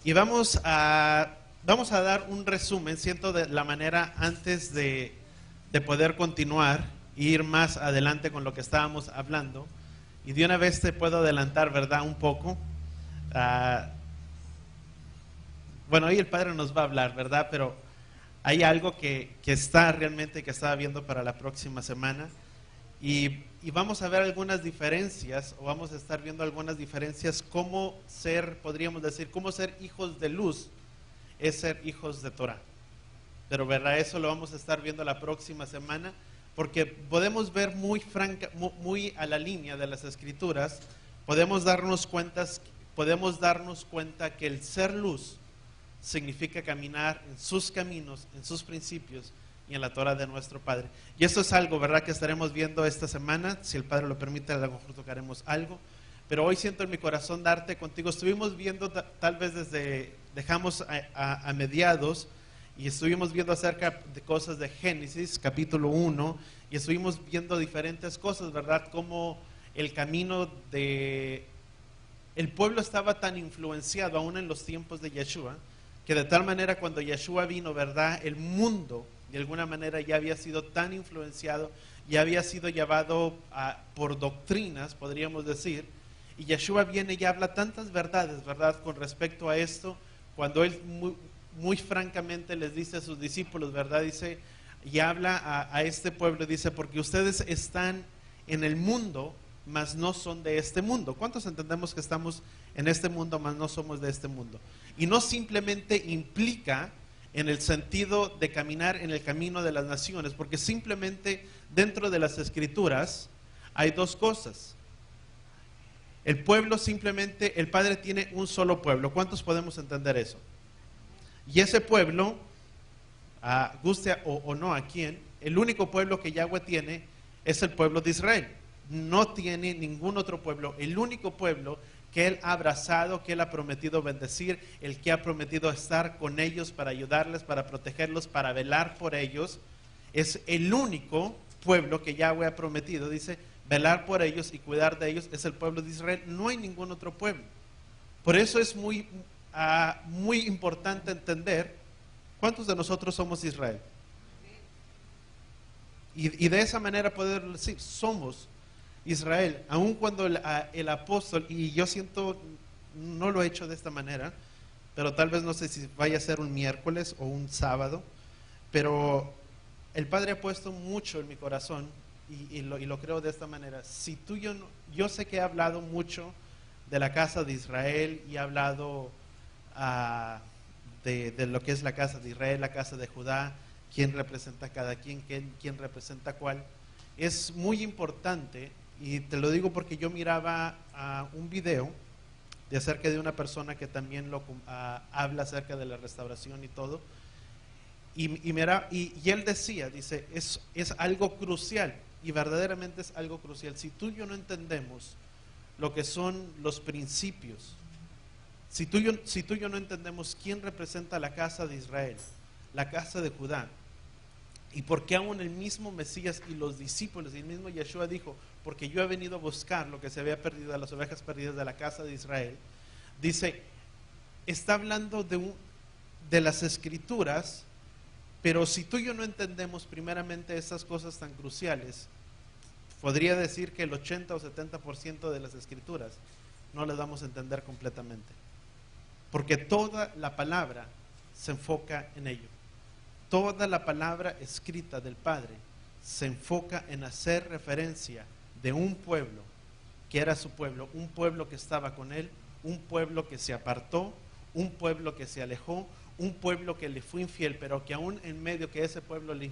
Y vamos a dar un resumen, siento, de la manera antes de poder continuar e ir más adelante con lo que estábamos hablando. Y de una vez te puedo adelantar, ¿verdad? Un poco. Ah, bueno, hoy el Padre nos va a hablar, ¿verdad? Pero hay algo que está realmente, que estaba viendo para la próxima semana. Y vamos a ver algunas diferencias, o vamos a estar viendo algunas diferencias, cómo ser, podríamos decir, cómo ser hijos de luz es ser hijos de Torah. Pero verdad, eso lo vamos a estar viendo la próxima semana, porque podemos ver muy a la línea de las Escrituras, podemos darnos cuenta que el ser luz significa caminar en sus caminos, en sus principios y en la Torah de nuestro Padre. Y eso es algo, ¿verdad?, que estaremos viendo esta semana. Si el Padre lo permite, a lo mejor tocaremos algo. Pero hoy siento en mi corazón darte contigo. Estuvimos viendo, tal vez dejamos a mediados, y estuvimos viendo acerca de cosas de Génesis, capítulo 1, y estuvimos viendo diferentes cosas, ¿verdad? Como el camino de... El pueblo estaba tan influenciado aún en los tiempos de Yeshua, que de tal manera cuando Yeshua vino, ¿verdad?, el mundo de alguna manera ya había sido tan influenciado, ya había sido llevado por doctrinas, podríamos decir, y Yeshua viene y habla tantas verdades, ¿verdad?, con respecto a esto, cuando él muy francamente les dice a sus discípulos, ¿verdad?, dice, y habla a este pueblo, dice, porque ustedes están en el mundo, mas no son de este mundo. ¿Cuántos entendemos que estamos en este mundo, mas no somos de este mundo? Y no simplemente implica en el sentido de caminar en el camino de las naciones, porque simplemente dentro de las Escrituras hay dos cosas. El pueblo simplemente, el Padre tiene un solo pueblo. ¿Cuántos podemos entender eso? Y ese pueblo, guste o no a quién, el único pueblo que Yahweh tiene es el pueblo de Israel. No tiene ningún otro pueblo. El único pueblo que Él ha abrazado, que Él ha prometido bendecir, el que ha prometido estar con ellos para ayudarles, para protegerlos, para velar por ellos, es el único pueblo que Yahweh ha prometido, dice, velar por ellos y cuidar de ellos, es el pueblo de Israel. No hay ningún otro pueblo. Por eso es muy importante entender cuántos de nosotros somos Israel. Y de esa manera poder decir, somos Israel, aun cuando el apóstol, y yo siento, no lo he hecho de esta manera, pero tal vez no sé si vaya a ser un miércoles o un sábado, pero el Padre ha puesto mucho en mi corazón, y lo creo de esta manera. Si tú yo sé que he hablado mucho de la casa de Israel, y he hablado de lo que es la casa de Israel, la casa de Judá, quién representa a cada quien, quién representa a cuál. Es muy importante. Y te lo digo porque yo miraba un video de acerca de una persona que también habla acerca de la restauración y todo. Y él decía, dice, es algo crucial, y verdaderamente es algo crucial. Si tú y yo no entendemos lo que son los principios, si tú y yo no entendemos quién representa la casa de Israel, la casa de Judá, y por qué aún el mismo Mesías y los discípulos y el mismo Yeshua dijo, porque yo he venido a buscar lo que se había perdido, a las ovejas perdidas de la casa de Israel, dice, está hablando de las Escrituras, pero si tú y yo no entendemos primeramente esas cosas tan cruciales, podría decir que el 80 o 70% de las Escrituras no las vamos a entender completamente, porque toda la palabra se enfoca en ello. Toda la palabra escrita del Padre se enfoca en hacer referencia de un pueblo que era su pueblo, un pueblo que estaba con Él, un pueblo que se apartó, un pueblo que se alejó, un pueblo que le fue infiel, pero que aún en medio que ese pueblo le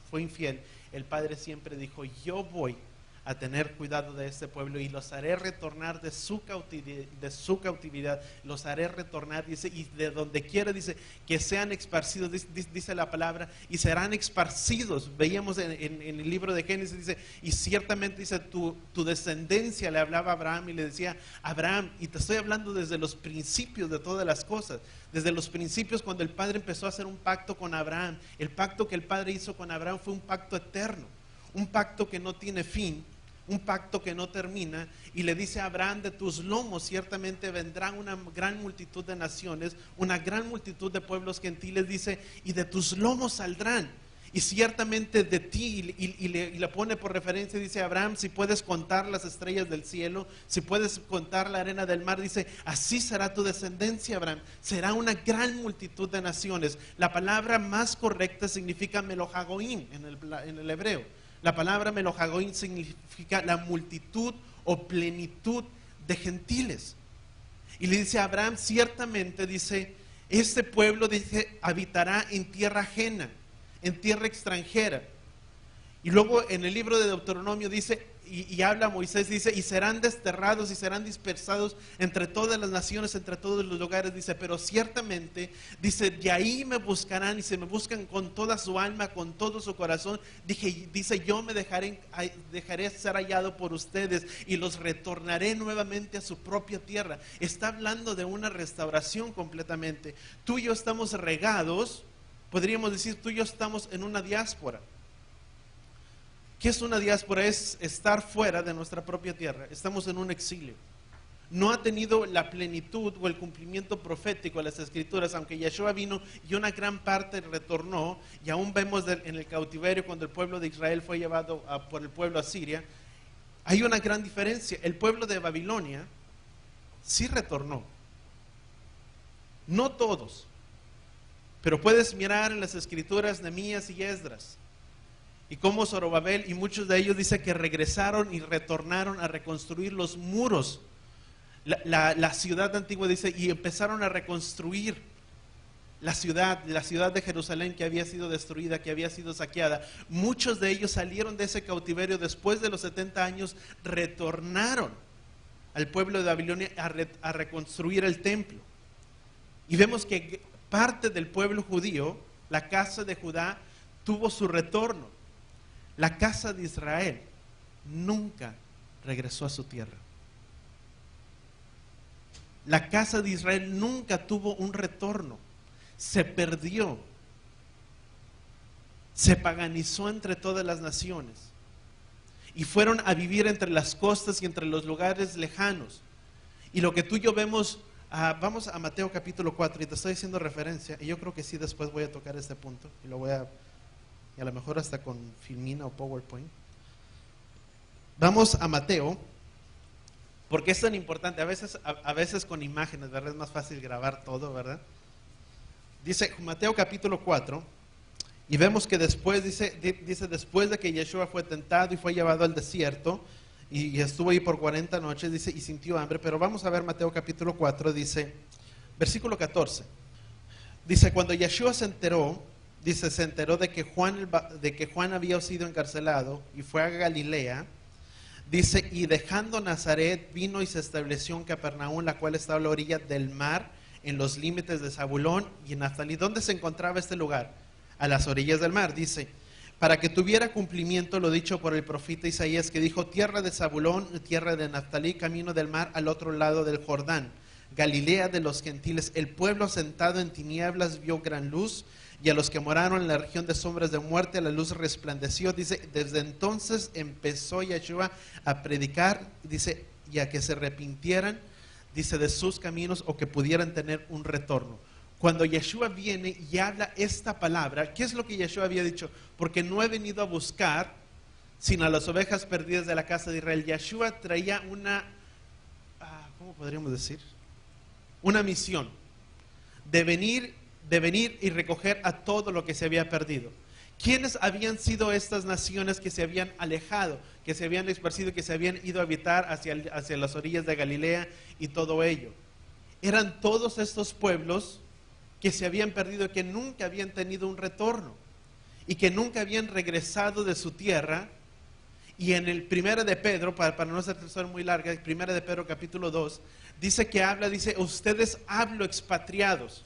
fue infiel, el Padre siempre dijo, yo voy a tener cuidado de este pueblo y los haré retornar de su cautividad, los haré retornar, dice, y de donde quiera, dice, que sean esparcidos, dice la palabra, y serán esparcidos. Veíamos en el libro de Génesis, dice, y ciertamente, dice, tu descendencia, le hablaba a Abraham y le decía, Abraham, y te estoy hablando desde los principios de todas las cosas, desde los principios cuando el Padre empezó a hacer un pacto con Abraham. El pacto que el Padre hizo con Abraham fue un pacto eterno, un pacto que no tiene fin, un pacto que no termina, y le dice a Abraham: de tus lomos ciertamente vendrán una gran multitud de naciones, una gran multitud de pueblos gentiles, dice, y de tus lomos saldrán, y ciertamente de ti, y le pone por referencia, dice Abraham: si puedes contar las estrellas del cielo, si puedes contar la arena del mar, dice, así será tu descendencia, Abraham, será una gran multitud de naciones. La palabra más correcta significa melojagoín en el hebreo. La palabra melojagoín significa la multitud o plenitud de gentiles. Y le dice a Abraham: ciertamente, dice, este pueblo, dice, habitará en tierra ajena, en tierra extranjera. Y luego en el libro de Deuteronomio dice, y habla Moisés, dice, y serán desterrados y serán dispersados entre todas las naciones, entre todos los lugares, dice, pero ciertamente, dice, de ahí me buscarán, y se me buscan con toda su alma, con todo su corazón, dice, yo me dejaré ser hallado por ustedes y los retornaré nuevamente a su propia tierra. Está hablando de una restauración completamente. Tú y yo estamos regados, podríamos decir, tú y yo estamos en una diáspora. ¿Qué es una diáspora? Es estar fuera de nuestra propia tierra. Estamos en un exilio. No ha tenido la plenitud o el cumplimiento profético de las escrituras, aunque Yeshua vino y una gran parte retornó, y aún vemos en el cautiverio cuando el pueblo de Israel fue llevado por el pueblo asiria. Hay una gran diferencia. El pueblo de Babilonia sí retornó. No todos, pero puedes mirar en las escrituras Nehemías y Esdras, y como Zorobabel y muchos de ellos dice que regresaron y retornaron a reconstruir los muros, la ciudad antigua, dice, y empezaron a reconstruir la ciudad de Jerusalén, que había sido destruida, que había sido saqueada. Muchos de ellos salieron de ese cautiverio después de los 70 años, retornaron al pueblo de Babilonia a reconstruir el templo. Y vemos que parte del pueblo judío, la casa de Judá, tuvo su retorno. La casa de Israel nunca regresó a su tierra. La casa de Israel nunca tuvo un retorno. Se perdió. Se paganizó entre todas las naciones. Y fueron a vivir entre las costas y entre los lugares lejanos. Y lo que tú y yo vemos, vamos a Mateo capítulo 4, y te estoy haciendo referencia, y yo creo que sí, después voy a tocar este punto, y lo voy a lo mejor hasta con Filmina o PowerPoint. Vamos a Mateo, porque es tan importante. A veces con imágenes, ¿verdad? Es más fácil grabar todo, ¿verdad? Dice Mateo capítulo 4, y vemos que después, dice después de que Yeshua fue tentado y fue llevado al desierto, y estuvo ahí por 40 noches, dice, y sintió hambre. Pero vamos a ver Mateo capítulo 4, dice, versículo 14. Dice, cuando Yeshua se enteró de que Juan había sido encarcelado y fue a Galilea, dice, y dejando Nazaret vino y se estableció en Capernaum, la cual estaba a la orilla del mar, en los límites de Zabulón y Naftalí. ¿Dónde se encontraba este lugar? A las orillas del mar, dice, para que tuviera cumplimiento lo dicho por el profeta Isaías, que dijo, tierra de Zabulón, tierra de Naftalí, camino del mar al otro lado del Jordán, Galilea de los gentiles. El pueblo sentado en tinieblas vio gran luz, y a los que moraron en la región de sombras de muerte, la luz resplandeció. Dice, desde entonces empezó Yeshua a predicar, dice, y a que se arrepintieran, dice, de sus caminos, o que pudieran tener un retorno. Cuando Yeshua viene y habla esta palabra, ¿qué es lo que Yeshua había dicho? Porque no he venido a buscar sino a las ovejas perdidas de la casa de Israel. Yeshua traía una, ¿cómo podríamos decir? Una misión de venir y recoger a todo lo que se había perdido. ¿Quiénes habían sido estas naciones que se habían alejado, que se habían esparcido, que se habían ido a habitar hacia las orillas de Galilea y todo ello? Eran todos estos pueblos que se habían perdido, que nunca habían tenido un retorno y que nunca habían regresado de su tierra. Y en el Primera de Pedro, para no hacer la historia muy larga, el Primera de Pedro capítulo 2, dice, ustedes hablo expatriados.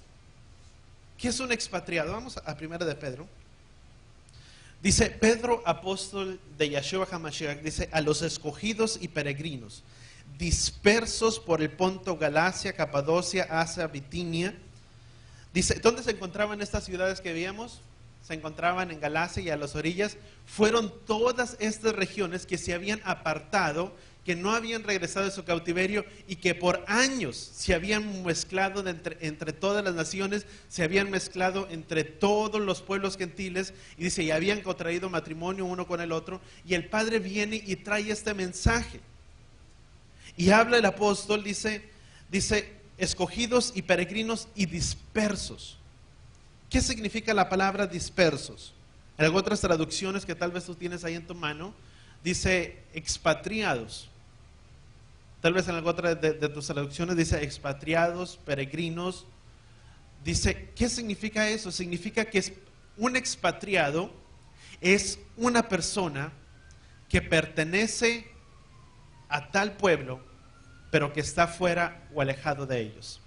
¿Qué es un expatriado? Vamos a Primera de Pedro. Dice, Pedro, apóstol de Yeshua HaMashiach, dice, a los escogidos y peregrinos, dispersos por el Ponto, Galacia, Capadocia, Asia, Bitinia. Dice, ¿dónde se encontraban estas ciudades que veíamos? se encontraban en Galacia y a las orillas, fueron todas estas regiones que se habían apartado, que no habían regresado de su cautiverio y que por años se habían mezclado entre todas las naciones, se habían mezclado entre todos los pueblos gentiles, y dice, y habían contraído matrimonio uno con el otro, y el Padre viene y trae este mensaje. Y habla el apóstol, dice, escogidos y peregrinos y dispersos. ¿Qué significa la palabra dispersos? En otras traducciones que tal vez tú tienes ahí en tu mano, dice expatriados. Tal vez en alguna otra de tus traducciones dice expatriados, peregrinos. Dice, ¿qué significa eso? Significa que un expatriado es una persona que pertenece a tal pueblo, pero que está fuera o alejado de ellos.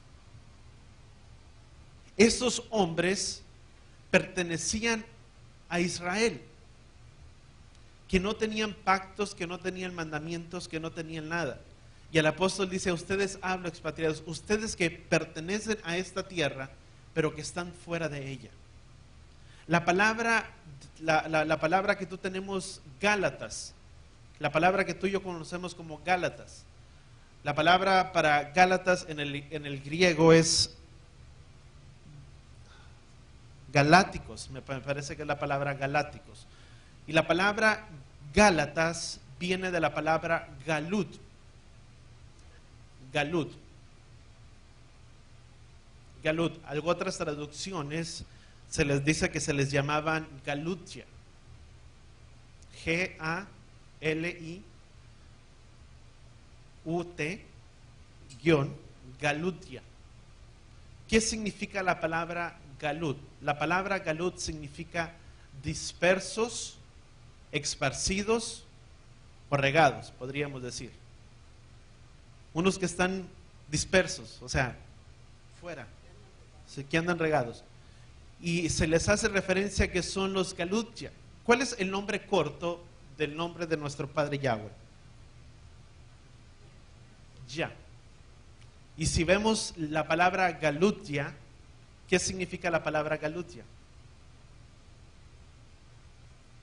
Estos hombres pertenecían a Israel, que no tenían pactos, que no tenían mandamientos, que no tenían nada. Y el apóstol dice, ustedes hablo expatriados, ustedes que pertenecen a esta tierra, pero que están fuera de ella. La palabra que tú tenemos, Gálatas, la palabra que tú y yo conocemos como Gálatas, la palabra para Gálatas en el griego es galáticos, me parece que es la palabra galáticos. Y la palabra Gálatas viene de la palabra galut. Galut. Algo otras traducciones se les dice que se les llamaban Galutia. G-A-L-I-U-T-Galutia. ¿Qué significa la palabra galut? La palabra galut significa dispersos, esparcidos o regados, podríamos decir. Unos que están dispersos, o sea, fuera, que andan regados. Y se les hace referencia que son los galutia. ¿Cuál es el nombre corto del nombre de nuestro Padre Yahweh? Ya. Y si vemos la palabra galutia, ¿qué significa la palabra galutia?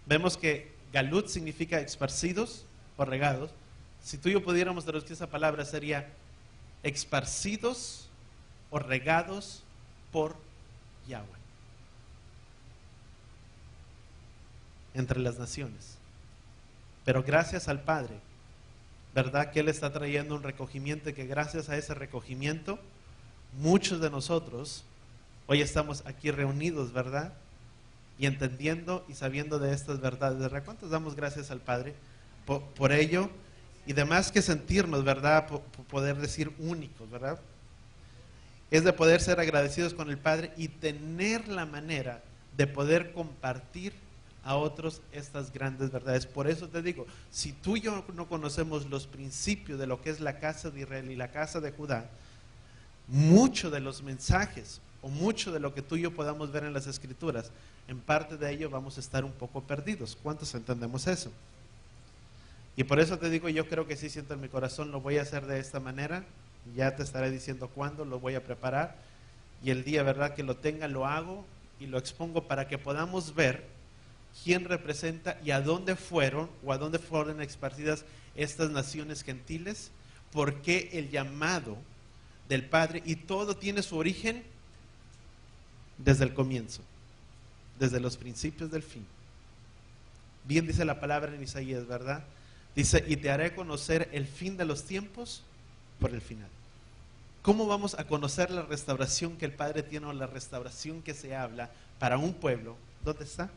Vemos que galut significa esparcidos o regados. Si tú y yo pudiéramos traducir esa palabra, sería esparcidos o regados por Yahweh entre las naciones. Pero gracias al Padre, ¿verdad? Que Él está trayendo un recogimiento, y que gracias a ese recogimiento muchos de nosotros hoy estamos aquí reunidos, ¿verdad? Y entendiendo y sabiendo de estas verdades, ¿verdad? ¿Cuántos damos gracias al Padre por ello? Y demás que sentirnos, ¿verdad? Por poder decir únicos, ¿verdad? Es de poder ser agradecidos con el Padre y tener la manera de poder compartir a otros estas grandes verdades. Por eso te digo, si tú y yo no conocemos los principios de lo que es la casa de Israel y la casa de Judá, mucho de los mensajes o mucho de lo que tú y yo podamos ver en las Escrituras, en parte de ello vamos a estar un poco perdidos. ¿Cuántos entendemos eso? Y por eso te digo, yo creo que sí siento en mi corazón, lo voy a hacer de esta manera. Ya te estaré diciendo cuándo, lo voy a preparar. Y el día, ¿verdad?, que lo tenga, lo hago y lo expongo para que podamos ver quién representa y a dónde fueron o a dónde fueron esparcidas estas naciones gentiles, por qué el llamado del Padre, y todo tiene su origen desde el comienzo, desde los principios del fin. Bien dice la palabra en Isaías, ¿verdad? Dice, y te haré conocer el fin de los tiempos por el final. ¿Cómo vamos a conocer la restauración que el Padre tiene, o la restauración que se habla para un pueblo? ¿Dónde está?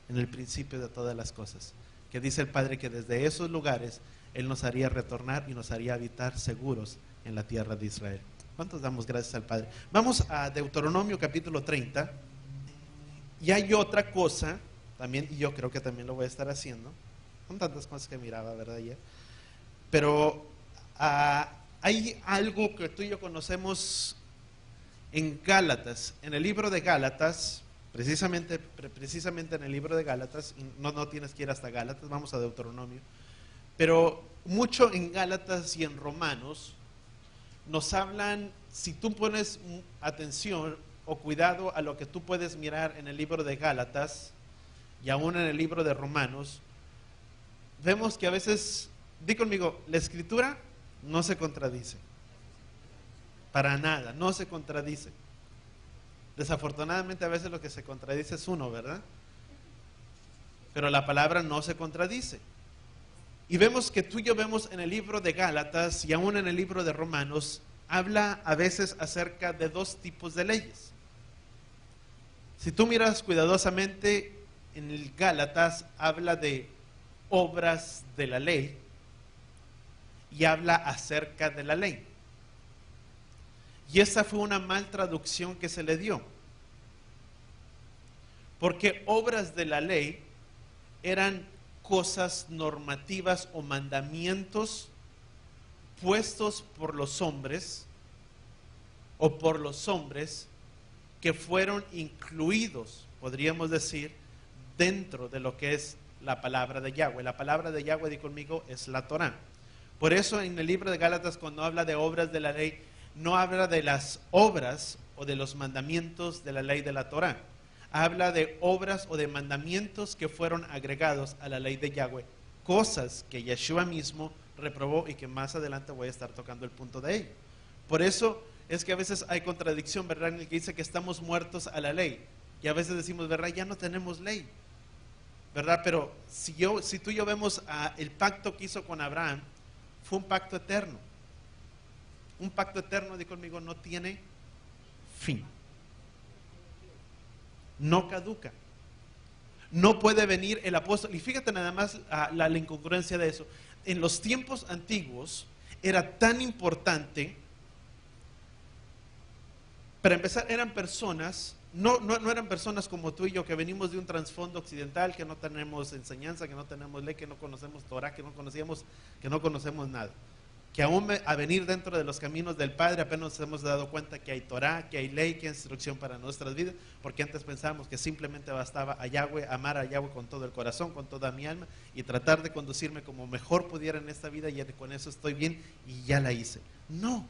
En el principio de todas las cosas. Que dice el Padre que desde esos lugares Él nos haría retornar y nos haría habitar seguros en la tierra de Israel. ¿Cuántos damos gracias al Padre? Vamos a Deuteronomio capítulo 30. Y hay otra cosa también, y yo creo que también lo voy a estar haciendo. Son tantas cosas que miraba, ¿verdad? Ayer. Pero hay algo que tú y yo conocemos en Gálatas, en el libro de Gálatas, precisamente en el libro de Gálatas, no tienes que ir hasta Gálatas, vamos a Deuteronomio, pero mucho en Gálatas y en Romanos nos hablan, si tú pones atención o cuidado a lo que tú puedes mirar en el libro de Gálatas y aún en el libro de Romanos, vemos que a veces, di conmigo, la escritura no se contradice. Para nada, no se contradice. Desafortunadamente a veces lo que se contradice es uno, ¿verdad? Pero la palabra no se contradice. Y vemos que tú y yo vemos en el libro de Gálatas y aún en el libro de Romanos, habla a veces acerca de dos tipos de leyes. Si tú miras cuidadosamente, en el Gálatas habla de obras de la ley y habla acerca de la ley. Y esa fue una mal traducción que se le dio. Porque obras de la ley eran cosas normativas o mandamientos puestos por los hombres o por los hombres que fueron incluidos, podríamos decir, dentro de lo que es la palabra de Yahweh. La palabra de Yahweh, di conmigo, es la Torá. Por eso en el libro de Gálatas, cuando habla de obras de la ley, no habla de las obras o de los mandamientos de la ley de la Torá. Habla de obras o de mandamientos que fueron agregados a la ley de Yahweh, cosas que Yeshua mismo reprobó y que más adelante voy a estar tocando el punto de ello. Por eso es que a veces hay contradicción, ¿verdad? En el que dice que estamos muertos a la ley. Y a veces decimos, ¿verdad? Ya no tenemos ley, ¿verdad? Pero si tú y yo vemos el pacto que hizo con Abraham, fue un pacto eterno. Un pacto eterno, di conmigo, no tiene fin. No caduca. No puede venir el apóstol. Y fíjate nada más la incongruencia de eso. En los tiempos antiguos era tan importante. Para empezar, eran personas, no eran personas como tú y yo, que venimos de un trasfondo occidental, que no tenemos enseñanza, que no tenemos ley, que no conocemos Torah, que no conocemos nada. Que aún a venir dentro de los caminos del Padre apenas nos hemos dado cuenta que hay Torah, que hay ley, que hay instrucción para nuestras vidas, porque antes pensábamos que simplemente bastaba a Yahweh, amar a Yahweh con todo el corazón, con toda mi alma, y tratar de conducirme como mejor pudiera en esta vida, y con eso estoy bien y ya la hice. No.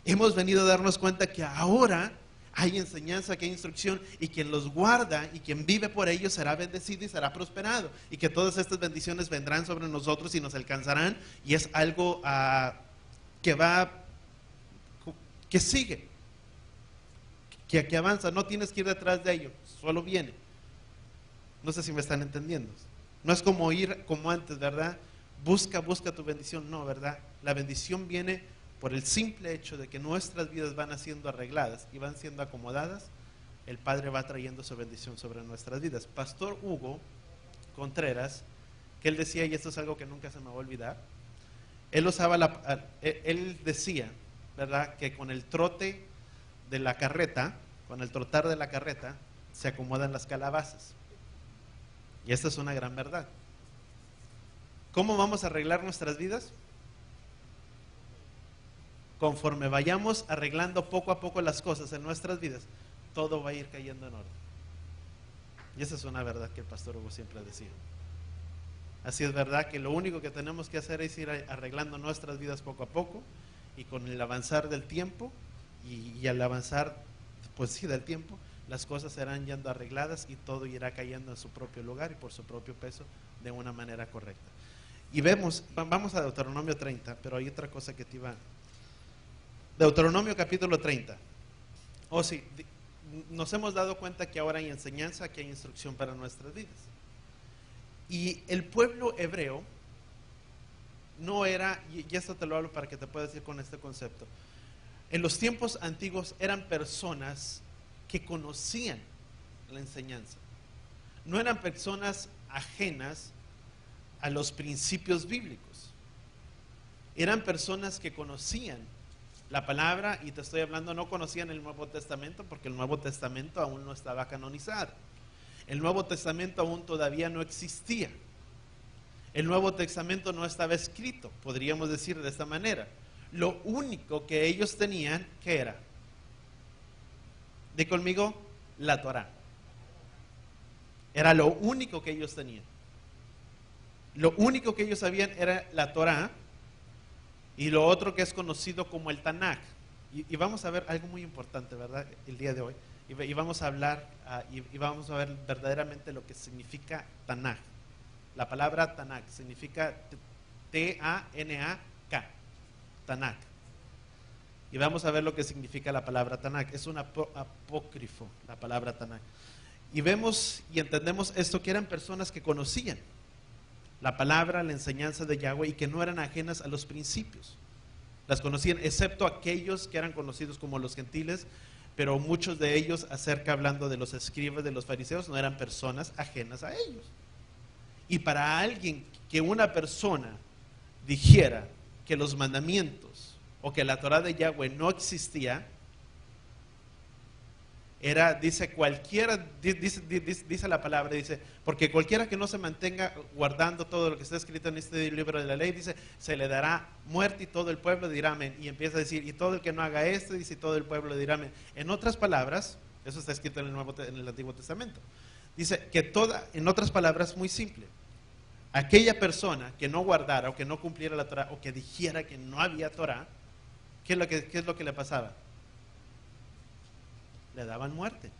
Hemos venido a darnos cuenta que ahora hay enseñanza, que hay instrucción, y quien los guarda y quien vive por ellos será bendecido y será prosperado, y que todas estas bendiciones vendrán sobre nosotros y nos alcanzarán, y es algo que sigue, que avanza. No tienes que ir detrás de ello, solo viene. No sé si me están entendiendo. No es como ir como antes, ¿verdad? Busca tu bendición. No, ¿verdad? La bendición viene por el simple hecho de que nuestras vidas van siendo arregladas y van siendo acomodadas. El Padre va trayendo su bendición sobre nuestras vidas. Pastor Hugo Contreras, que él decía, y esto es algo que nunca se me va a olvidar, él decía, ¿verdad?, que con el trote de la carreta, con el trotar de la carreta, se acomodan las calabazas. Y esta es una gran verdad. ¿Cómo vamos a arreglar nuestras vidas? Conforme vayamos arreglando poco a poco las cosas en nuestras vidas, todo va a ir cayendo en orden. Y esa es una verdad que el pastor Hugo siempre decía. Así es verdad que lo único que tenemos que hacer es ir arreglando nuestras vidas poco a poco, y con el avanzar del tiempo y al avanzar, pues sí, del tiempo, las cosas serán yendo arregladas y todo irá cayendo en su propio lugar y por su propio peso de una manera correcta. Y vamos a Deuteronomio 30, pero hay otra cosa que te iba. Deuteronomio capítulo 30. Sí, nos hemos dado cuenta que ahora hay enseñanza, que hay instrucción para nuestras vidas. Y el pueblo hebreo no era, y esto te lo hablo para que te puedas ir con este concepto, en los tiempos antiguos eran personas que conocían la enseñanza. No eran personas ajenas a los principios bíblicos. Eran personas que conocían la palabra, y te estoy hablando, no conocían el Nuevo Testamento, porque el Nuevo Testamento aún no estaba canonizado. El Nuevo Testamento aún todavía no existía. El Nuevo Testamento no estaba escrito, podríamos decir de esta manera. Lo único que ellos tenían, ¿qué era? Di conmigo, la Torá. Era lo único que ellos tenían. Lo único que ellos sabían era la Torá, y lo otro que es conocido como el Tanaj. Y vamos a ver algo muy importante, ¿verdad? El día de hoy. Y vamos a hablar y vamos a ver verdaderamente lo que significa Tanaj. La palabra Tanaj significa T-A-N-A-K. Tanaj. Y vamos a ver lo que significa la palabra Tanaj. Es un apócrifo, la palabra Tanaj. Y vemos y entendemos esto, que eran personas que conocían la palabra, la enseñanza de Yahweh, y que no eran ajenas a los principios. Las conocían, excepto aquellos que eran conocidos como los gentiles, pero muchos de ellos, hablando de los escribas, de los fariseos, no eran personas ajenas a ellos. Y para alguien, que una persona dijera que los mandamientos o que la Torah de Yahweh no existía, dice cualquiera, dice la palabra, dice, porque cualquiera que no se mantenga guardando todo lo que está escrito en este libro de la ley, dice, se le dará muerte, y todo el pueblo dirá amén. Y empieza a decir, y todo el que no haga esto, dice, y todo el pueblo dirá amén. En otras palabras, eso está escrito en el Antiguo Testamento. Dice que en otras palabras, muy simple, aquella persona que no guardara o que no cumpliera la Torah, o que dijera que no había Torah, ¿qué es lo que le pasaba? Le daban muerte,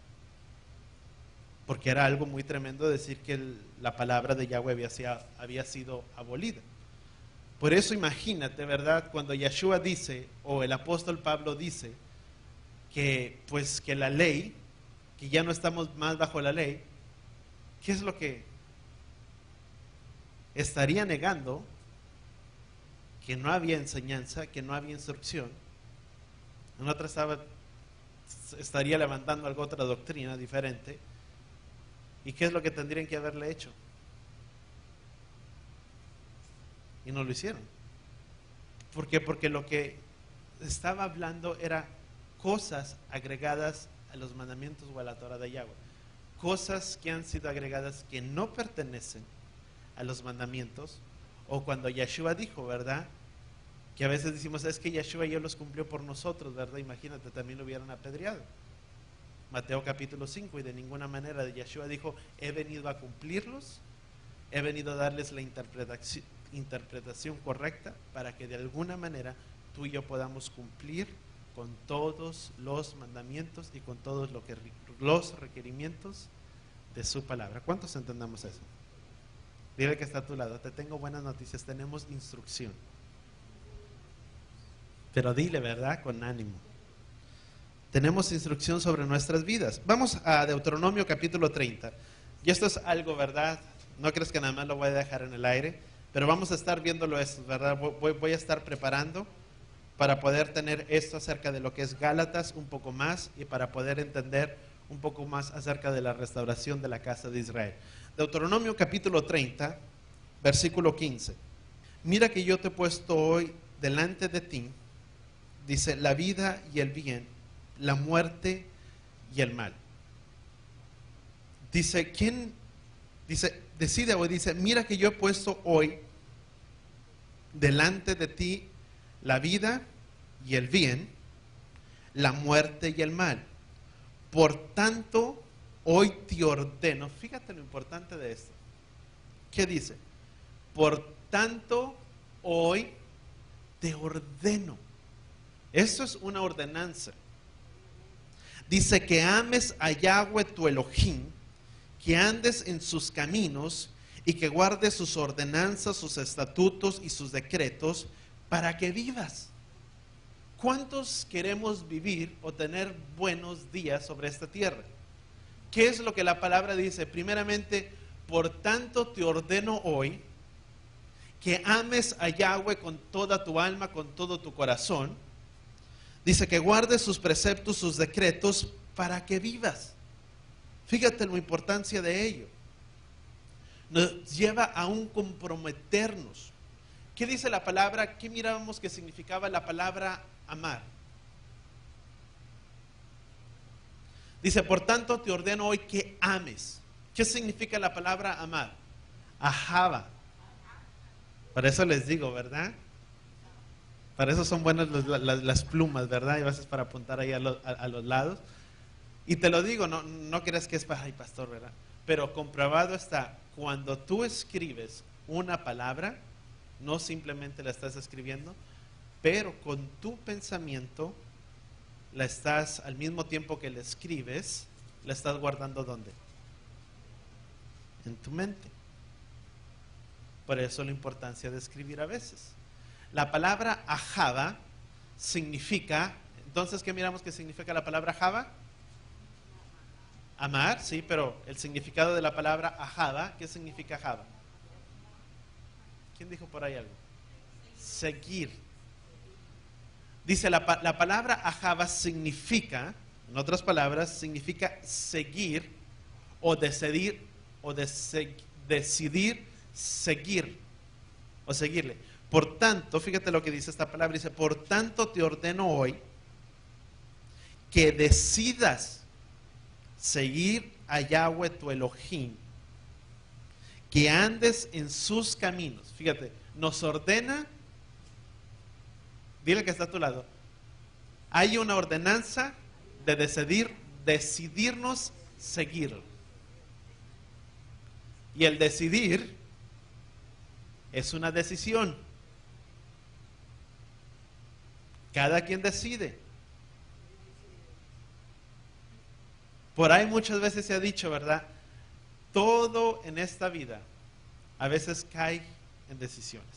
porque era algo muy tremendo decir que la palabra de Yahweh había sido abolida. Por eso imagínate, ¿verdad? Cuando Yeshua dice, o el apóstol Pablo dice, que pues que la ley, que ya no estamos más bajo la ley, ¿qué es lo que estaría negando? Que no había enseñanza, que no había instrucción. En otra estaría levantando alguna otra doctrina diferente. ¿Y qué es lo que tendrían que haberle hecho? Y no lo hicieron. ¿Por qué? Porque lo que estaba hablando era cosas agregadas a los mandamientos o a la Torah de Yahweh. Cosas que han sido agregadas que no pertenecen a los mandamientos. O cuando Yeshua dijo, ¿verdad?, que a veces decimos, es que Yeshua ya los cumplió por nosotros, ¿verdad? Imagínate, también lo hubieran apedreado. Mateo capítulo 5, y de ninguna manera Yeshua dijo, he venido a cumplirlos, he venido a darles la interpretación correcta para que de alguna manera tú y yo podamos cumplir con todos los mandamientos y con todos los requerimientos de su palabra. ¿Cuántos entendamos eso? Dile que está a tu lado, te tengo buenas noticias, tenemos instrucción. Pero dile, ¿verdad?, con ánimo. Tenemos instrucción sobre nuestras vidas. Vamos a Deuteronomio capítulo 30. Y esto es algo, ¿verdad? No crees que nada más lo voy a dejar en el aire, pero vamos a estar viéndolo esto, ¿verdad? Voy a estar preparando para poder tener esto acerca de lo que es Gálatas un poco más, y para poder entender un poco más acerca de la restauración de la casa de Israel. Deuteronomio capítulo 30, versículo 15. Mira que yo te he puesto hoy delante de ti, dice, la vida y el bien, la muerte y el mal. Dice, decide hoy, dice, mira que yo he puesto hoy delante de ti la vida y el bien, la muerte y el mal. Por tanto, hoy te ordeno, fíjate lo importante de esto. ¿Qué dice? Por tanto, hoy te ordeno. Esto es una ordenanza. Dice que ames a Yahweh tu Elohim, que andes en sus caminos y que guardes sus ordenanzas, sus estatutos y sus decretos para que vivas. ¿Cuántos queremos vivir o tener buenos días sobre esta tierra? ¿Qué es lo que la palabra dice? Primeramente, por tanto te ordeno hoy que ames a Yahweh con toda tu alma, con todo tu corazón. Dice que guardes sus preceptos, sus decretos, para que vivas. Fíjate la importancia de ello. Nos lleva a un comprometernos. ¿Qué dice la palabra? ¿Qué mirábamos que significaba la palabra amar? Dice, por tanto te ordeno hoy que ames. ¿Qué significa la palabra amar? Ahava. Por eso les digo, ¿verdad? Para eso son buenas las plumas, ¿verdad? Y a veces para apuntar ahí a los lados. Y te lo digo, no creas que es para, ay, pastor, ¿verdad? Pero comprobado está, cuando tú escribes una palabra, no simplemente la estás escribiendo, pero con tu pensamiento la estás, al mismo tiempo que la escribes, la estás guardando ¿dónde? En tu mente. Por eso la importancia de escribir a veces. La palabra ahava significa, entonces, ¿qué miramos que significa la palabra ahava? Amar, sí, pero el significado de la palabra ahava, ¿qué significa ahava? ¿Quién dijo por ahí algo? Seguir. Dice la palabra ahava significa, en otras palabras, significa seguir o decidir decidir seguir o seguirle. Por tanto, fíjate lo que dice esta palabra, dice, por tanto te ordeno hoy que decidas seguir a Yahweh tu Elohim, que andes en sus caminos. Fíjate, nos ordena, dile que está a tu lado, hay una ordenanza de decidirnos seguirlo. Y el decidir es una decisión. Cada quien decide. Por ahí muchas veces se ha dicho, ¿verdad? Todo en esta vida a veces cae en decisiones.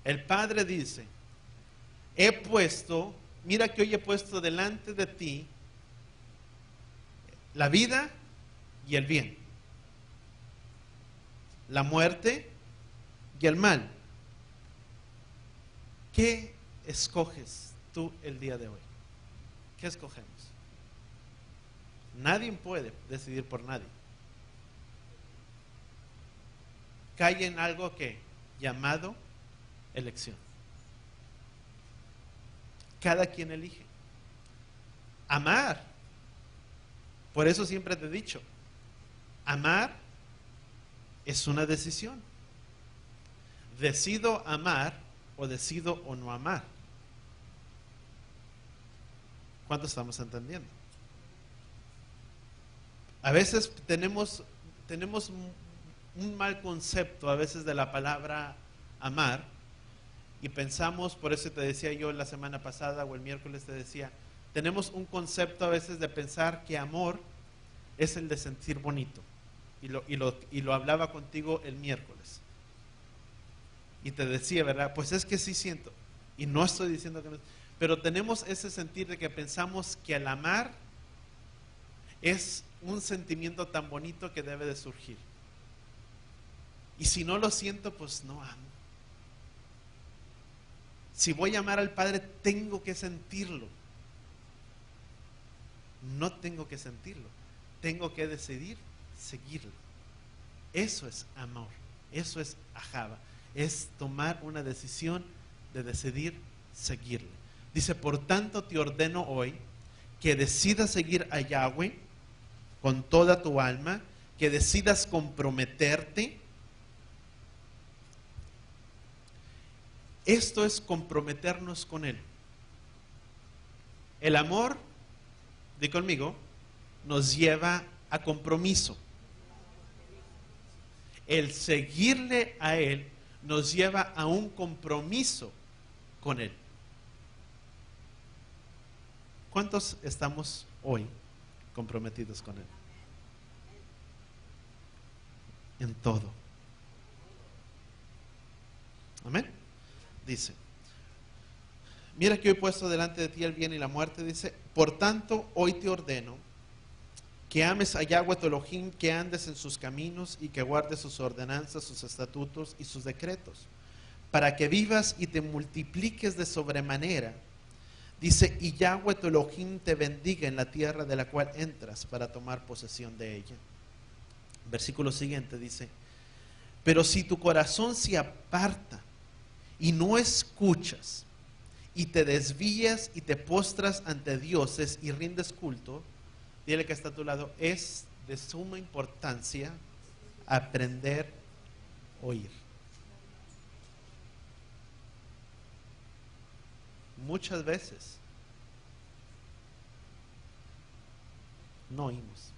El Padre dice, mira que hoy he puesto delante de ti la vida y el bien, la muerte y el mal. ¿Qué escoges tú el día de hoy? ¿Qué escogemos? Nadie puede decidir por nadie. Cae en algo que llamado elección. Cada quien elige. Amar. Por eso siempre te he dicho, amar es una decisión. Decido amar o decido o no amar. ¿Cuánto estamos entendiendo? A veces tenemos un mal concepto a veces de la palabra amar y pensamos, por eso te decía yo la semana pasada o el miércoles te decía, tenemos un concepto a veces de pensar que amor es el de sentir bonito. Y lo hablaba contigo el miércoles. Y te decía, ¿verdad? Pues es que sí siento. Y no estoy diciendo que no. Pero tenemos ese sentir de que pensamos que al amar es un sentimiento tan bonito que debe de surgir. Y si no lo siento, pues no amo. Si voy a amar al Padre, tengo que sentirlo. No tengo que sentirlo. Tengo que decidir seguirlo. Eso es amor. Eso es ahava. Es tomar una decisión de decidir seguirle. Dice, por tanto te ordeno hoy que decidas seguir a Yahweh con toda tu alma, que decidas comprometerte. Esto es comprometernos con Él. El amor, di conmigo, nos lleva a compromiso. El seguirle a Él nos lleva a un compromiso con Él. ¿Cuántos estamos hoy comprometidos con Él? En todo. Amén. Dice, mira que hoy he puesto delante de ti el bien y la muerte. Dice, por tanto hoy te ordeno que ames a Yahweh tu Elohim, que andes en sus caminos y que guardes sus ordenanzas, sus estatutos y sus decretos, para que vivas y te multipliques de sobremanera. Dice, y Yahweh tu Elohim te bendiga en la tierra de la cual entras para tomar posesión de ella. Versículo siguiente dice, pero si tu corazón se aparta y no escuchas y te desvías y te postras ante dioses y rindes culto, dile que está a tu lado, es de suma importancia aprender a oír. Muchas veces no oímos.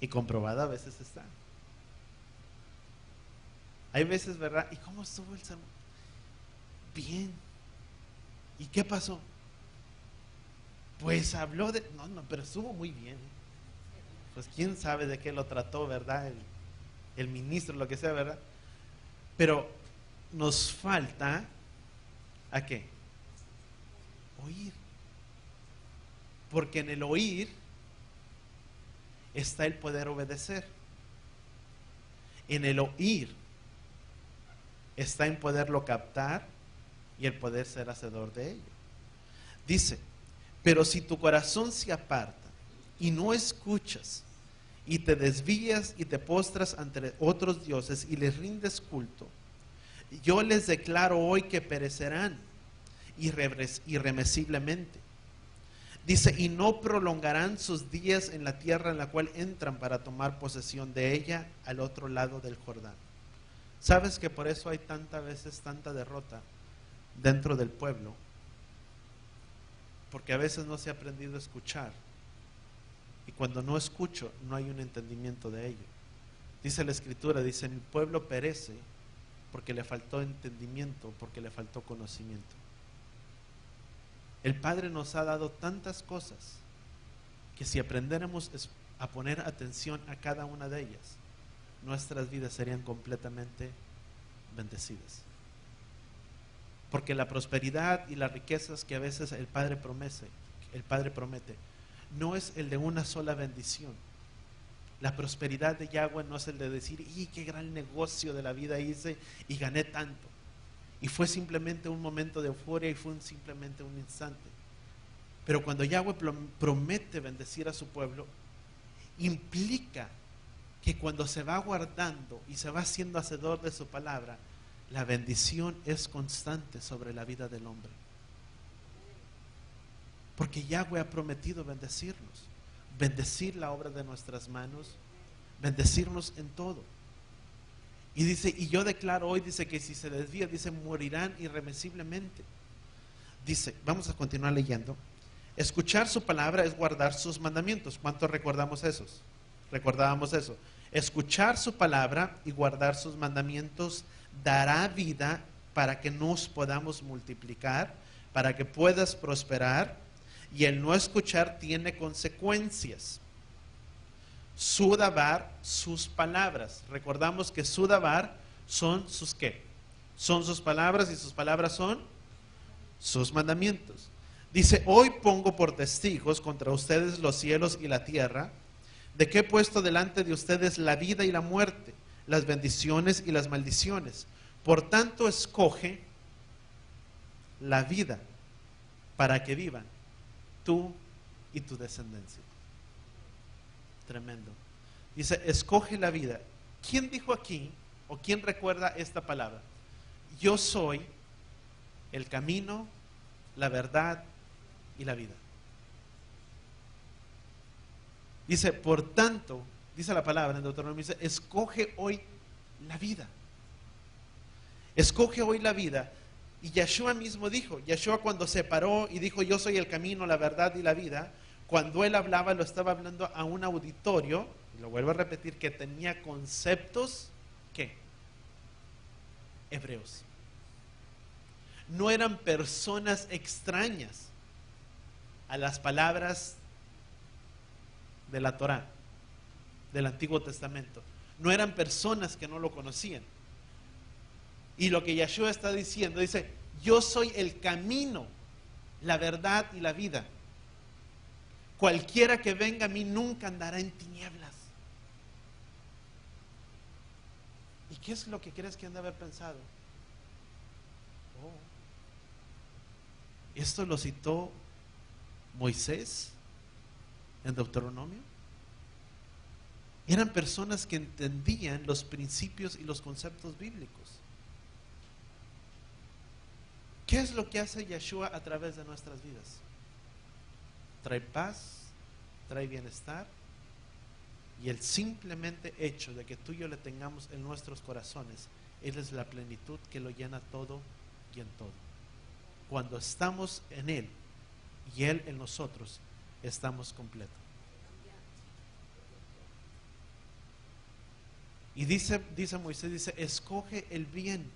Y comprobada a veces está. Hay veces, ¿verdad? ¿Y cómo estuvo el sermón? bien. ¿Y qué pasó? Pues habló de... No, pero estuvo muy bien. Pues quién sabe de qué lo trató, ¿verdad? El ministro, lo que sea, ¿verdad? Pero nos falta, ¿a qué? Oír. Porque en el oír está el poder obedecer. En el oír está en poderlo captar y el poder ser hacedor de ello. Dice, pero si tu corazón se aparta y no escuchas y te desvías y te postras ante otros dioses y les rindes culto, yo les declaro hoy que perecerán irremisiblemente. Dice, y no prolongarán sus días en la tierra en la cual entran para tomar posesión de ella al otro lado del Jordán. ¿Sabes que por eso hay tantas veces tanta derrota dentro del pueblo? Porque a veces no se ha aprendido a escuchar. Y cuando no escucho, no hay un entendimiento de ello. Dice la Escritura, dice, el pueblo perece porque le faltó entendimiento, porque le faltó conocimiento. El Padre nos ha dado tantas cosas que si aprendiéramos a poner atención a cada una de ellas, nuestras vidas serían completamente bendecidas. Porque la prosperidad y las riquezas que a veces el Padre promete, no es el de una sola bendición. La prosperidad de Yahweh no es el de decir, ¡y qué gran negocio de la vida hice y gané tanto! Y fue simplemente un momento de euforia y fue simplemente un instante. Pero cuando Yahweh promete bendecir a su pueblo, implica que cuando se va guardando y se va haciendo hacedor de su palabra, la bendición es constante sobre la vida del hombre. Porque Yahweh ha prometido bendecirnos, bendecir la obra de nuestras manos, bendecirnos en todo. Y dice, y yo declaro hoy, dice que si se desvía, dice, morirán irremisiblemente. Dice, vamos a continuar leyendo. Escuchar su palabra es guardar sus mandamientos. ¿Cuántos recordamos esos? Recordábamos eso. Escuchar su palabra y guardar sus mandamientos dará vida para que nos podamos multiplicar, para que puedas prosperar, y el no escuchar tiene consecuencias. Sudabar sus palabras. Recordamos que sudabar son sus ¿qué? Son sus palabras y sus palabras son sus mandamientos. Dice, hoy pongo por testigos contra ustedes los cielos y la tierra, de que he puesto delante de ustedes la vida y la muerte, las bendiciones y las maldiciones. Por tanto, escoge la vida para que vivan tú y tu descendencia. Tremendo. Dice, escoge la vida. ¿Quién dijo aquí o quién recuerda esta palabra? Yo soy el camino, la verdad y la vida. Dice, por tanto, dice la palabra en Deuteronomio, dice, escoge hoy la vida. Escoge hoy la vida. Y Yeshua mismo dijo, Yeshua cuando se paró y dijo, yo soy el camino, la verdad y la vida, cuando él hablaba, lo estaba hablando a un auditorio, y lo vuelvo a repetir, que tenía conceptos, ¿qué? Hebreos. No eran personas extrañas a las palabras de la Torá, del Antiguo Testamento. No eran personas que no lo conocían. Y lo que Yeshua está diciendo, dice, yo soy el camino, la verdad y la vida. Cualquiera que venga a mí nunca andará en tinieblas. ¿Y qué es lo que crees que han de haber pensado? Oh, esto lo citó Moisés en Deuteronomio. Eran personas que entendían los principios y los conceptos bíblicos. ¿Qué es lo que hace Yeshua a través de nuestras vidas? Trae paz, trae bienestar, y el simplemente hecho de que tú y yo le tengamos en nuestros corazones, Él es la plenitud que lo llena todo y en todo. Cuando estamos en Él y Él en nosotros, estamos completos. Y dice Moisés, dice, escoge el bien.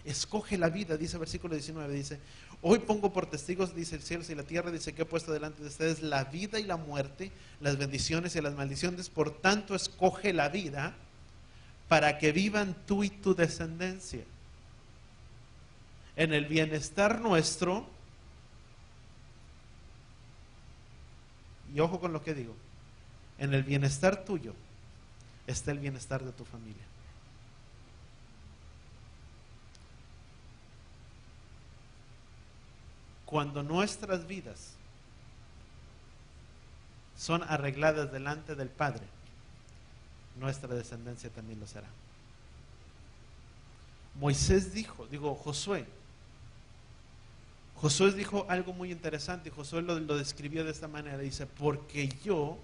escoge la vida, dice el versículo 19, dice, hoy pongo por testigos, dice el cielo y la tierra, dice que he puesto delante de ustedes la vida y la muerte, las bendiciones y las maldiciones, por tanto escoge la vida para que vivan tú y tu descendencia. En el bienestar nuestro, y ojo con lo que digo, en el bienestar tuyo está el bienestar de tu familia. Cuando nuestras vidas son arregladas delante del Padre, nuestra descendencia también lo será. Moisés dijo, Josué dijo algo muy interesante, y Josué lo describió de esta manera, dice, porque yo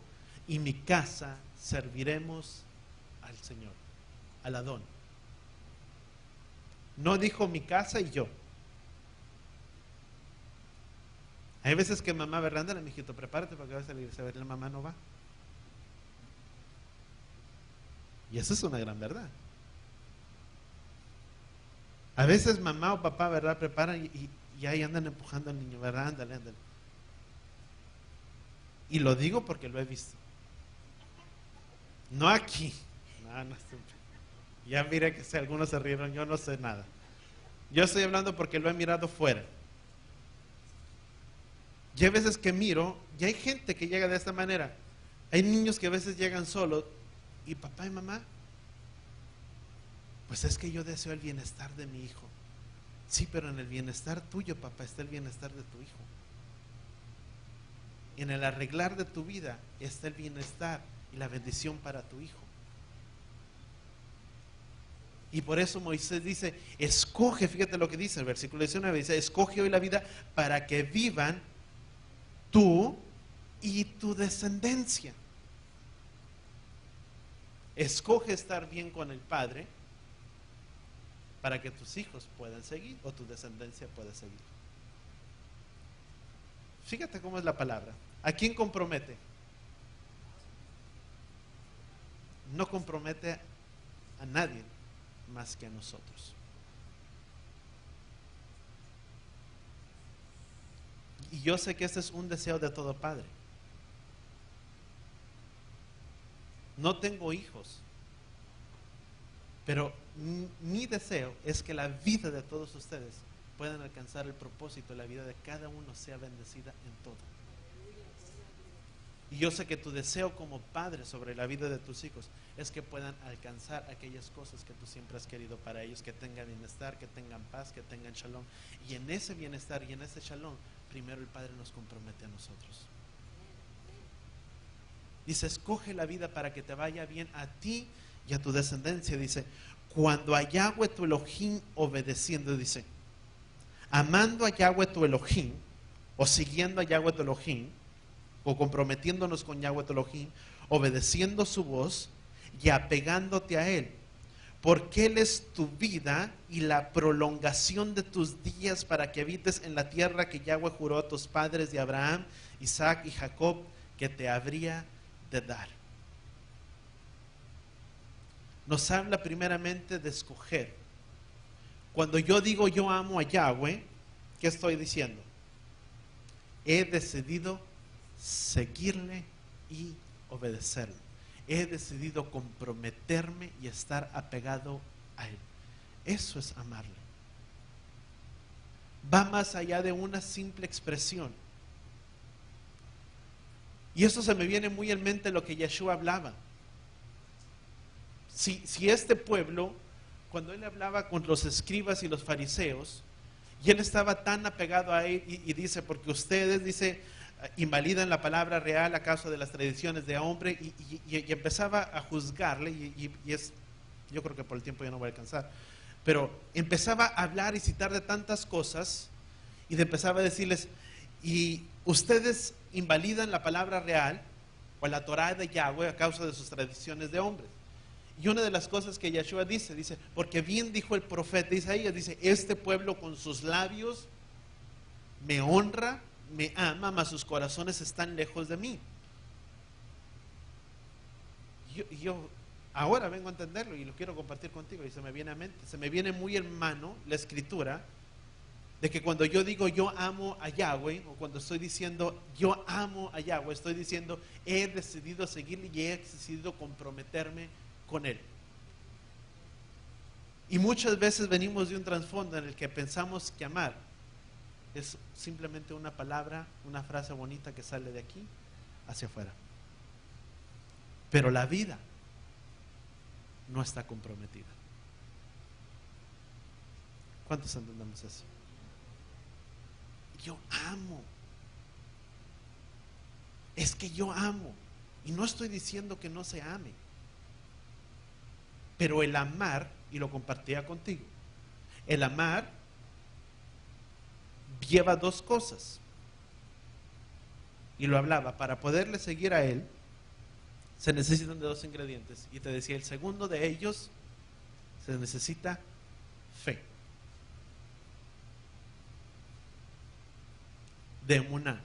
y mi casa serviremos al Señor, al Adón. No dijo mi casa y yo. Hay veces que mamá, ¿verdad? Ándale, mijito, prepárate porque va a salir, a ver, la mamá no va. Y eso es una gran verdad. A veces mamá o papá, ¿verdad? Preparan y ahí andan empujando al niño, ¿verdad? Ándale, ándale. Y lo digo porque lo he visto. No aquí. No, ya mire que si algunos se rieron, yo no sé nada. Yo estoy hablando porque lo he mirado fuera. Y hay veces que miro, y hay gente que llega de esta manera. Hay niños que a veces llegan solos, y papá y mamá, pues es que yo deseo el bienestar de mi hijo. Sí, pero en el bienestar tuyo, papá, está el bienestar de tu hijo. En el arreglar de tu vida está el bienestar y la bendición para tu hijo. Y por eso Moisés dice, escoge, fíjate lo que dice el versículo 19, dice, escoge hoy la vida para que vivan tú y tu descendencia. Escoge estar bien con el Padre para que tus hijos puedan seguir o tu descendencia pueda seguir. Fíjate cómo es la palabra. ¿A quién compromete? No compromete a nadie más que a nosotros. Y yo sé que este es un deseo de todo padre. No tengo hijos, pero mi deseo es que la vida de todos ustedes puedan alcanzar el propósito, la vida de cada uno sea bendecida en todo. Y yo sé que tu deseo como padre sobre la vida de tus hijos es que puedan alcanzar aquellas cosas que tú siempre has querido para ellos, que tengan bienestar, que tengan paz, que tengan shalom. Y en ese bienestar y en ese shalom, primero el Padre nos compromete a nosotros. Dice, escoge la vida para que te vaya bien a ti y a tu descendencia. Dice, cuando a Yahweh tu Elohim obedeciendo, dice, amando a Yahweh tu Elohim, o siguiendo a Yahweh tu Elohim, o comprometiéndonos con Yahweh tu Elohim, obedeciendo su voz y apegándote a Él, porque Él es tu vida y la prolongación de tus días para que habites en la tierra que Yahweh juró a tus padres de Abraham, Isaac y Jacob, que te habría de dar. Nos habla primeramente de escoger. Cuando yo digo yo amo a Yahweh, ¿qué estoy diciendo? He decidido seguirle y obedecerle. He decidido comprometerme y estar apegado a Él. Eso es amarle. Va más allá de una simple expresión. Y eso se me viene muy en mente lo que Yeshua hablaba. Si este pueblo, cuando Él hablaba con los escribas y los fariseos, y Él estaba tan apegado a Él, y dice, porque ustedes, dice, invalidan la palabra real a causa de las tradiciones de hombre, y empezaba a juzgarle, y es, yo creo que por el tiempo ya no voy a alcanzar, pero empezaba a hablar y citar de tantas cosas, y empezaba a decirles, y ustedes invalidan la palabra real, o la Torah de Yahweh, a causa de sus tradiciones de hombres. Y una de las cosas que Yeshua dice, porque bien dijo el profeta Isaías, dice, este pueblo con sus labios me honra, me ama, mas sus corazones están lejos de mí. Yo ahora vengo a entenderlo y lo quiero compartir contigo y se me viene a mente, se me viene muy en mano la escritura de que cuando yo digo yo amo a Yahweh, o cuando estoy diciendo yo amo a Yahweh, estoy diciendo he decidido seguirle y he decidido comprometerme con Él. Y muchas veces venimos de un trasfondo en el que pensamos que amar es simplemente una palabra, una frase bonita que sale de aquí hacia afuera. Pero la vida no está comprometida. ¿Cuántos entendemos eso? Yo amo. Es que yo amo. Y no estoy diciendo que no se ame. Pero el amar, y lo compartía contigo, el amar lleva dos cosas. Y lo hablaba, para poderle seguir a Él, se necesitan de dos ingredientes. Y te decía, el segundo de ellos, se necesita fe. De emuná,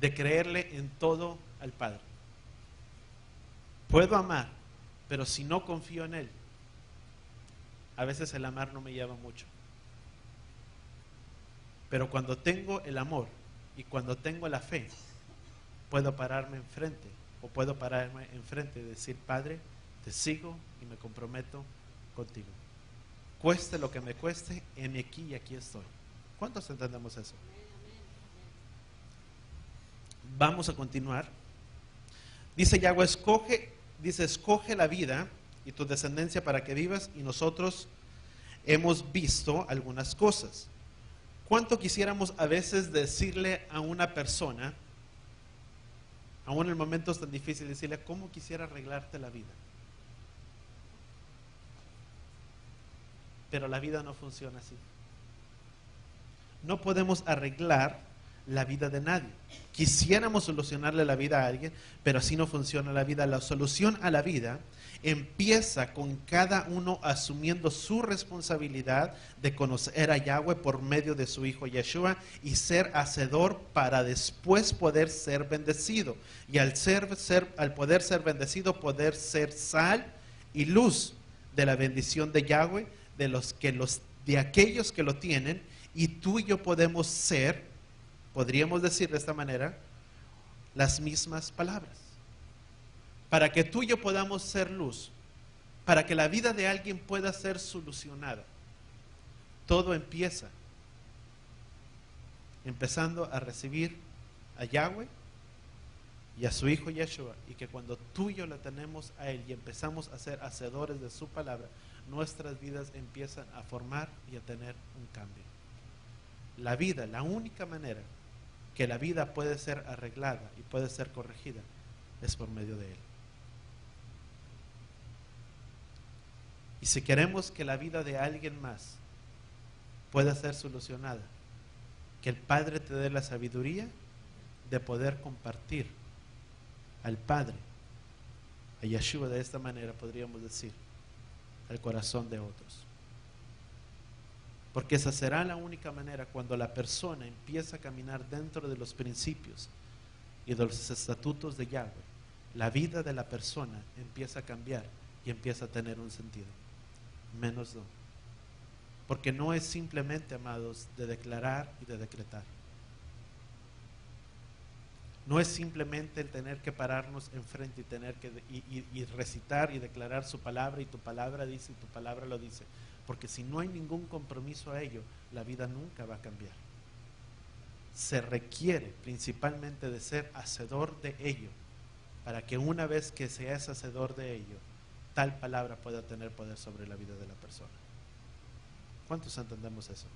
de creerle en todo al Padre. Puedo amar, pero si no confío en Él, a veces el amar no me lleva mucho. Pero cuando tengo el amor y cuando tengo la fe, puedo pararme enfrente, o puedo pararme enfrente y decir, Padre, te sigo y me comprometo contigo. Cueste lo que me cueste, heme aquí y aquí estoy. ¿Cuántos entendemos eso? Vamos a continuar. Dice Yahweh, escoge la vida y tu descendencia para que vivas, y nosotros hemos visto algunas cosas. ¿Cuánto quisiéramos a veces decirle a una persona, aún en momentos tan difíciles, decirle, ¿cómo quisiera arreglarte la vida? Pero la vida no funciona así. No podemos arreglar la vida de nadie. Quisiéramos solucionarle la vida a alguien, pero así no funciona la vida. La solución a la vida empieza con cada uno asumiendo su responsabilidad de conocer a Yahweh por medio de su Hijo Yeshua y ser hacedor para después poder ser bendecido. Y al poder ser bendecido, poder ser sal y luz de la bendición de Yahweh, de aquellos que lo tienen. Y tú y yo podemos ser, podríamos decir de esta manera, las mismas palabras. Para que tú y yo podamos ser luz, para que la vida de alguien pueda ser solucionada, todo empieza empezando a recibir a Yahweh y a su Hijo Yeshua, y que cuando tú y yo la tenemos a Él y empezamos a ser hacedores de su palabra, nuestras vidas empiezan a formar y a tener un cambio. La vida, la única manera que la vida puede ser arreglada y puede ser corregida es por medio de Él. Y si queremos que la vida de alguien más pueda ser solucionada, que el Padre te dé la sabiduría de poder compartir al Padre, a Yeshua, de esta manera podríamos decir, al corazón de otros. Porque esa será la única manera cuando la persona empieza a caminar dentro de los principios y de los estatutos de Yahweh. La vida de la persona empieza a cambiar y empieza a tener un sentido. Menos no. Porque no es simplemente, amados, de declarar y de decretar. No es simplemente el tener que pararnos enfrente y tener que y recitar y declarar su palabra, y tu palabra dice y tu palabra lo dice. Porque si no hay ningún compromiso a ello, la vida nunca va a cambiar. Se requiere principalmente de ser hacedor de ello, para que una vez que seas hacedor de ello, tal palabra pueda tener poder sobre la vida de la persona. ¿Cuántos entendemos eso?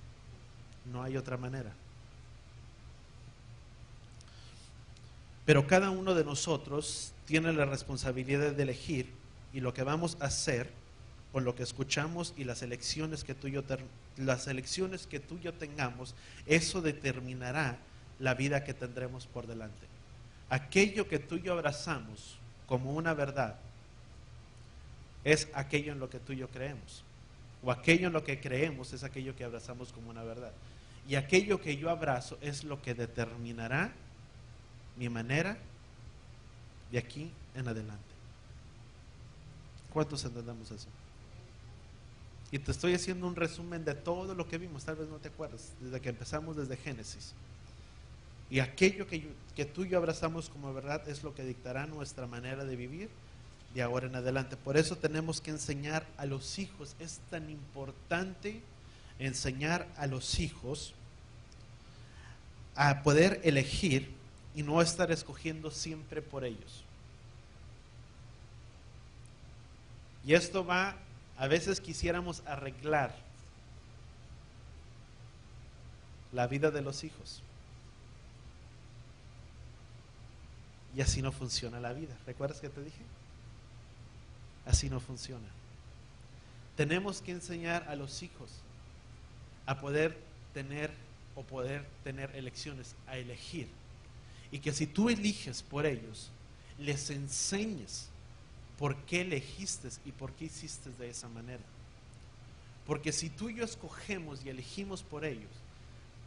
No hay otra manera. Pero cada uno de nosotros tiene la responsabilidad de elegir, y lo que vamos a hacer con lo que escuchamos y las elecciones que tú y yo tengamos, eso determinará la vida que tendremos por delante. Aquello que tú y yo abrazamos como una verdad es aquello en lo que tú y yo creemos, o aquello en lo que creemos es aquello que abrazamos como una verdad, y aquello que yo abrazo es lo que determinará mi manera de aquí en adelante. ¿Cuántos entendemos eso? Y te estoy haciendo un resumen de todo lo que vimos, tal vez no te acuerdas, desde que empezamos desde Génesis. Y aquello que tú y yo abrazamos como verdad es lo que dictará nuestra manera de vivir de ahora en adelante. Por eso tenemos que enseñar a los hijos. Es tan importante enseñar a los hijos a poder elegir y no estar escogiendo siempre por ellos. Y esto va, a veces quisiéramos arreglar la vida de los hijos. Y así no funciona la vida. ¿Recuerdas que te dije? Así no funciona. Tenemos que enseñar a los hijos a poder tener elecciones, a elegir. Y que si tú eliges por ellos, les enseñes por qué elegiste y por qué hiciste de esa manera. Porque si tú y yo escogemos y elegimos por ellos,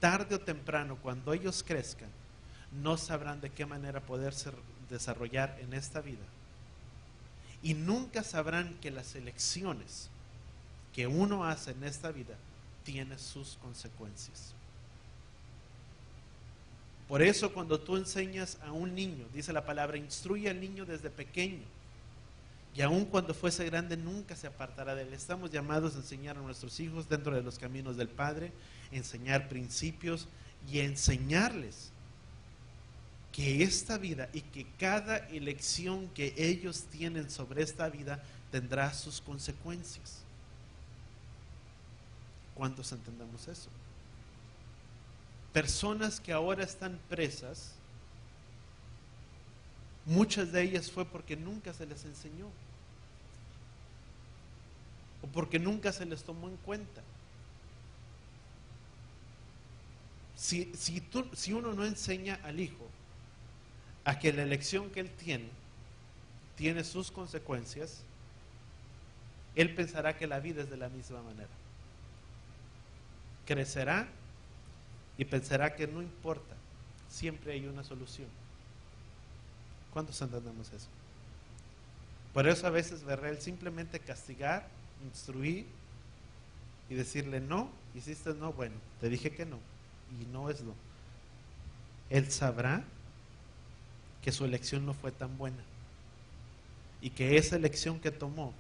tarde o temprano, cuando ellos crezcan, no sabrán de qué manera poderse desarrollar en esta vida. Y nunca sabrán que las elecciones que uno hace en esta vida tienen sus consecuencias. Por eso cuando tú enseñas a un niño, dice la palabra, instruye al niño desde pequeño, y aun cuando fuese grande nunca se apartará de él. Estamos llamados a enseñar a nuestros hijos dentro de los caminos del Padre, enseñar principios y enseñarles que esta vida y que cada elección que ellos tienen sobre esta vida tendrá sus consecuencias. ¿Cuántos entendemos eso? Personas que ahora están presas, muchas de ellas fue porque nunca se les enseñó o porque nunca se les tomó en cuenta. Si uno no enseña al hijo a que la elección que él tiene sus consecuencias, él pensará que la vida es de la misma manera. Crecerá y pensará que no importa, siempre hay una solución. ¿Cuántos entendemos eso? Por eso a veces, ¿verdad?, el simplemente castigar, instruir y decirle no, hiciste no, bueno, te dije que no, y no es no. Él sabrá que su elección no fue tan buena y que esa elección que tomó